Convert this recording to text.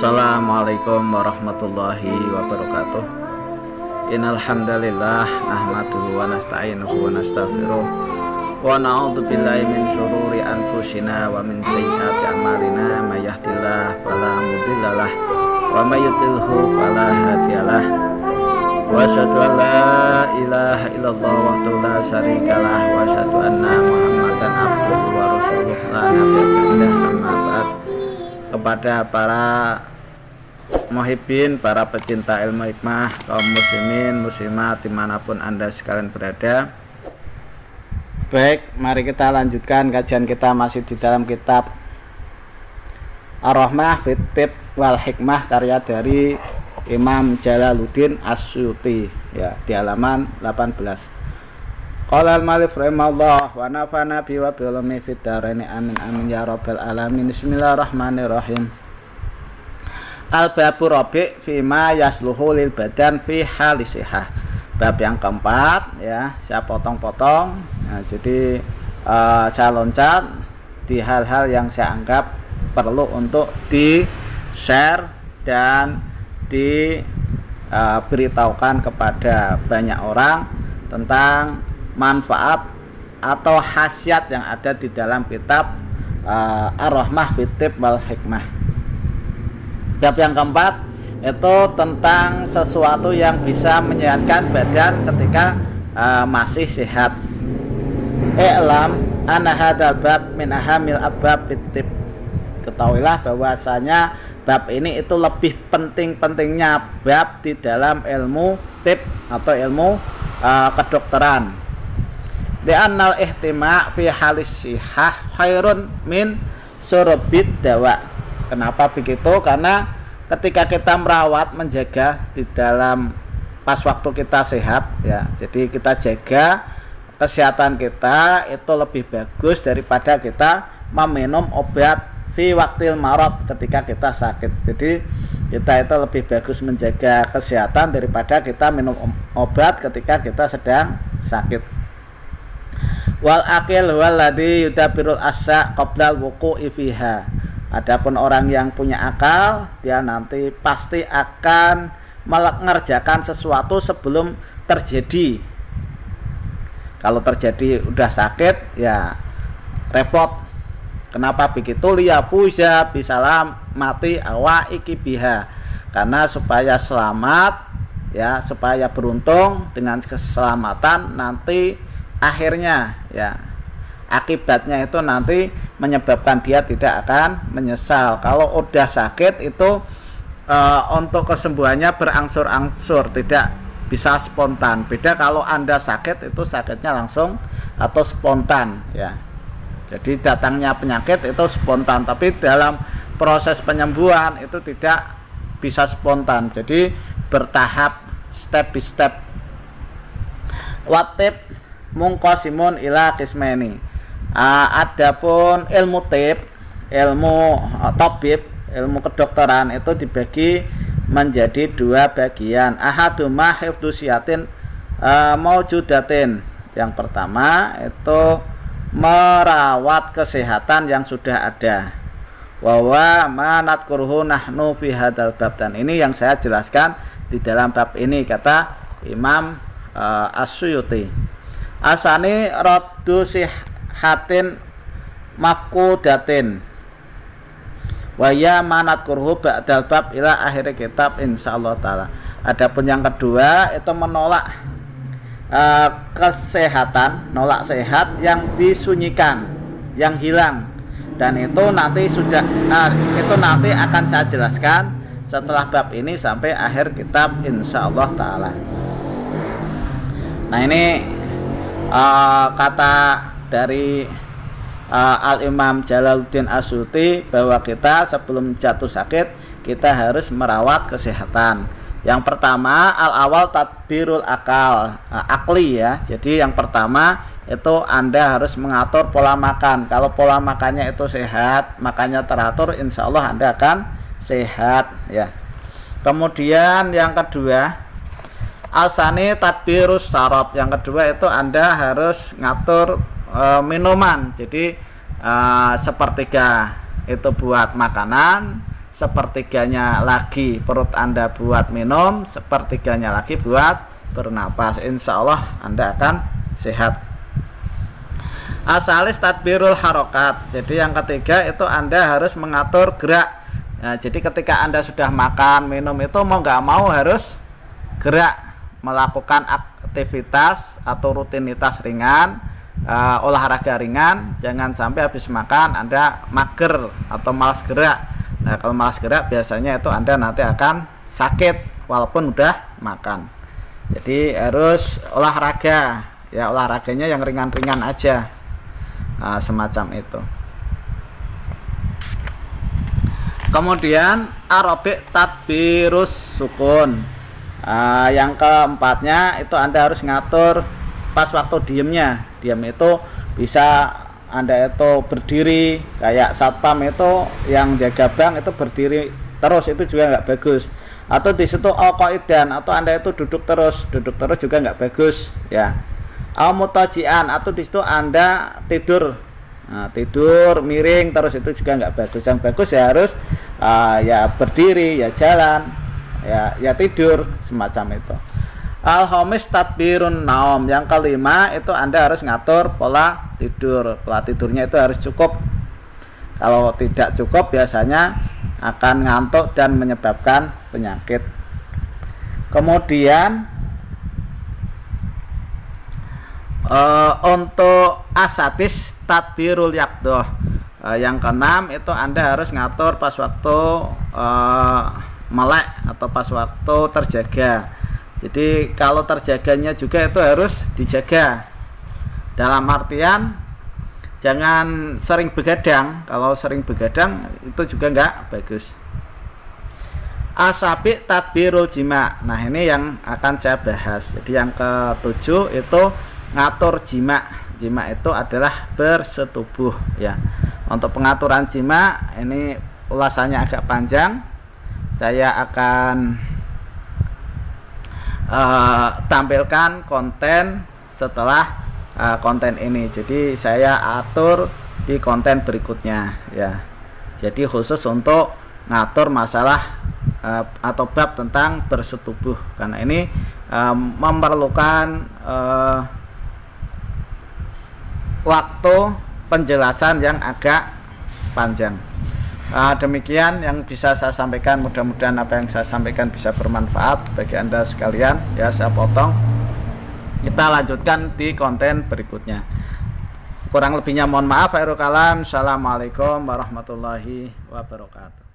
Assalamualaikum warahmatullahi wabarakatuh. Innal hamdalillah nahmaduhu wa nasta'inuhu wa nastaghfiruh wa na'udzu billahi min syururi anfusina wa min sayyiati a'malina may yahdihillahu fala mudhillalah wa may yudhlilhu fala hadiyalah. Wa asyhadu an la ilaha illallah wahdahu la syarikalah wa asyhadu anna Muhammadan abduhu wa rasuluh la nabiyya amma ba'd. Kepada para muhibbin, para pecinta ilmu hikmah, kaum muslimin, muslimat dimanapun Anda sekalian berada. Baik, mari kita lanjutkan kajian kita masih di dalam kitab Ar-Rahmah fit Tib wal Hikmah karya dari Imam Jalaluddin As-Suyuti ya, di halaman 18. Qala al-Malif rahimahullah wa nafa'ana bi wa bi ulumi fid dharain amin amin ya rabbal alamin. Bismillahirrahmanirrahim. Al-babu rabi' fi ma yasluhu lil badan fi halisihah. Bab yang keempat ya, saya potong-potong. Nah, jadi saya loncat di hal-hal yang saya anggap perlu untuk di-share dan diberitahukan kepada banyak orang tentang manfaat atau khasiat yang ada di dalam kitab Ar-Rahmah fit Tib wal Hikmah. Bab yang keempat itu tentang sesuatu yang bisa menyehatkan badan ketika masih sehat. I'lam anna hadzal bab min ahamil abwab fit Tib. Ketahuilah bahwasanya bab ini itu lebih penting-pentingnya bab di dalam ilmu tib atau ilmu kedokteran. Li'annal ihtima' fi halis sihah khairun min surubid dawa. Kenapa begitu? Karena ketika kita merawat, menjaga di dalam pas waktu kita sehat ya, jadi kita jaga kesehatan kita itu lebih bagus daripada kita meminum obat fi waktil marad ketika kita sakit. Jadi kita itu lebih bagus menjaga kesehatan daripada kita minum obat ketika kita sedang sakit. Wal akil waladhi yudabirul asa qoblal wuku'i fiha. Adapun orang yang punya akal, dia nanti pasti akan mengerjakan sesuatu sebelum terjadi. Kalau terjadi udah sakit ya repot. Kenapa begitu? Liyafuza bisalam mati awa ikibiha. Karena supaya selamat ya, supaya beruntung dengan keselamatan nanti akhirnya ya, akibatnya itu nanti menyebabkan dia tidak akan menyesal. Kalau udah sakit itu untuk kesembuhannya berangsur-angsur, tidak bisa spontan. Beda kalau Anda sakit itu sakitnya langsung atau spontan ya. Jadi datangnya penyakit itu spontan, tapi dalam proses penyembuhan itu tidak bisa spontan. Jadi bertahap, step by step. Watib mungqasimun ila qismaini. Adapun ilmu tib, ilmu tabib, ilmu kedokteran itu dibagi menjadi dua bagian. Ahaduma hifdzusiyatin maujudatin. Yang pertama itu merawat kesehatan yang sudah ada. Wa ma nadkuruhu nahnu fi hadzal bab, dan ini yang saya jelaskan di dalam bab ini, kata Imam As-Suyuti. Asani raddu sihatin mafqudatin wa ya ma nadkuruhu ba'dal bab ila akhir kitab insyaallah taala. Adapun yang kedua itu menolak kesehatan, nolak sehat yang disunyikan, yang hilang, dan itu nanti itu nanti akan saya jelaskan setelah bab ini sampai akhir kitab insyaallah taala. Nah ini kata dari Al-Imam Jalaluddin As-Suyuti bahwa kita sebelum jatuh sakit kita harus merawat kesehatan. Yang pertama al-awal tadbirul akli ya. Jadi yang pertama itu Anda harus mengatur pola makan. Kalau pola makannya itu sehat, makannya teratur, insya Allah Anda akan sehat ya. Kemudian yang kedua al-sani tadbirus sarab. Yang kedua itu Anda harus ngatur minuman. Jadi sepertiga itu buat makanan, sepertiganya lagi perut Anda buat minum, sepertiganya lagi buat bernapas. Insya Allah Anda akan sehat. Asalis tadbirul harokat. Jadi yang ketiga itu Anda harus mengatur gerak. Nah, jadi ketika Anda sudah makan minum itu mau nggak mau harus gerak, melakukan aktivitas atau rutinitas ringan, olahraga ringan. Jangan sampai habis makan Anda mager atau malas gerak. Nah, kalau malas gerak biasanya itu Anda nanti akan sakit walaupun udah makan. Jadi harus olahraga, ya olahraganya yang ringan-ringan aja, semacam itu. Kemudian aerobik tadbirus sukun. Yang keempatnya itu Anda harus ngatur pas waktu diemnya. Diam itu bisa Anda itu berdiri, kayak satpam itu yang jaga bank itu berdiri terus, itu juga nggak bagus. Atau di situ qa'idan, atau Anda itu duduk terus juga nggak bagus, ya. Mutajian, atau di situ Anda tidur. Nah, tidur miring terus itu juga nggak bagus. Yang bagus ya harus ya berdiri, ya jalan, ya tidur, semacam itu. Al-khamis tadbirun naum. Yang kelima itu Anda harus ngatur pola tidur. Pola tidurnya itu harus cukup. Kalau tidak cukup biasanya akan ngantuk dan menyebabkan penyakit. Kemudian untuk asatis tadbirul yaqdoh. Yang keenam itu Anda harus ngatur pas waktu melek atau pas waktu terjaga. Jadi kalau terjaganya juga itu harus dijaga. Dalam artian jangan sering begadang. Kalau sering begadang itu juga nggak bagus. Asabi tadbirul jima. Nah, ini yang akan saya bahas. Jadi yang ketujuh itu ngatur jima. Jima itu adalah bersetubuh, ya. Untuk pengaturan jima ini ulasannya agak panjang. Saya akan tampilkan konten setelah konten ini. Jadi saya atur di konten berikutnya, ya. Jadi khusus untuk ngatur masalah atau bab tentang bersetubuh, karena ini memerlukan waktu penjelasan yang agak panjang. Demikian yang bisa saya sampaikan. Mudah-mudahan apa yang saya sampaikan bisa bermanfaat bagi Anda sekalian. Ya, saya potong. Kita lanjutkan di konten berikutnya. Kurang lebihnya mohon maaf. Akhirul kalam. Assalamualaikum warahmatullahi wabarakatuh.